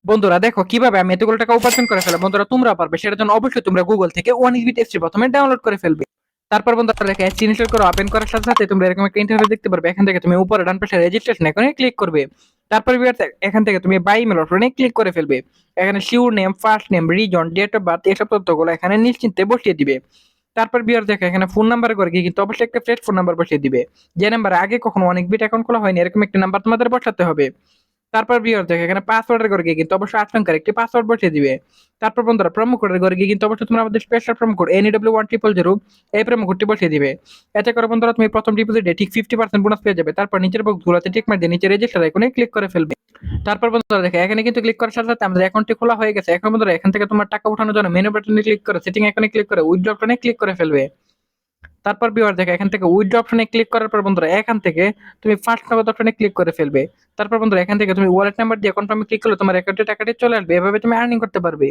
বন্ধুরা দেখো কিভাবে আমি এতগুলো টাকা উপার্জন করে ফেলা। বন্ধুরা তোমরা পারবে, সেটার জন্য অবশ্যই তোমরা গুগল থেকে ওয়ান ইউবিট এফসি প্রথমে ডাউনলোড করে ফেলবে। তারপর বন্ধুরা দেখো অ্যাপস ইনস্টল করে ওপেন করার সাথে সাথে তোমরা এরকম একটা ইন্টারফেস দেখতে পারবে। এখান থেকে তুমি উপরে ডান পাশে রেজিস্ট্রেশন এখানে ক্লিক করবে। তারপর ভিউয়ার্স এখান থেকে তুমি বাই মেল অপশনে ক্লিক করে ফেলবে। এখানে surname, first name, reason, date of birth এসব তথ্যগুলো এখানে নিশ্চিন্তে বসিয়ে দিবে। তারপর ভিউয়ার্স দেখো এখানে ফোন নাম্বার করে কি কিন্তু অবশ্যই একটা ফ্রেশ ফোন নাম্বার বসিয়ে দিবে। যে নাম্বার আগে কখনো অনেক বিট অ্যাকাউন্ট খোলা হয়নি এরকম একটা নাম্বার তোমাদের বসাতে হবে। তারপর ভিউয়ার দেখো এখানে পাসওয়ার্ডের ঘরে গিয়ে কিন্তু অবশ্যই 8 সংখ্যার একটি পাসওয়ার্ড বসিয়ে দিবে। তারপর বন্ধুরা প্রোমো কোডের ঘরে গিয়ে কিন্তু অবশ্যই তোমরা আমাদের স্পেশাল প্রোমো কোড NEW1000 এই প্রোমো কোডটি বসিয়ে দিবে। এতে করে বন্ধুরা তুমি প্রথম ডিপোজিটে ঠিক 50% বোনাস পেয়ে যাবে। তারপর নিচের বক্সগুলোতে টিক মার দিয়ে নিচে রেজিস্টার আইকনে ক্লিক করে ফেলবে। তারপর বন্ধুরা দেখো এখানে কিন্তু ক্লিক করার সাথে সাথে আমাদের অ্যাকাউন্টটি খোলা হয়ে গেছে। এখন বন্ধুরা এখান থেকে তোমার টাকা ওঠানোর জন্য মেনু বাটনে ক্লিক করে সেটিং আইকনে ক্লিক করে উইথড্র অপশনে ক্লিক করে ফেলবে। তারপর ভিউয়ার দেখো এখান থেকে উইথড্র অপশনে ক্লিক করার পর বন্ধুরা এখান থেকে তুমি ফার্স্ট নগদ অপশনে ক্লিক করে ফেলবে। তারপর বন্ধুরা এখান থেকে তুমি ওয়ালেট নাম্বার দিয়ে কনফার্মে ক্লিক করলে তোমার অ্যাকাউন্টে টাকাটি চলে আসবে। এভাবে তুমি আর্নিং করতে পারবে।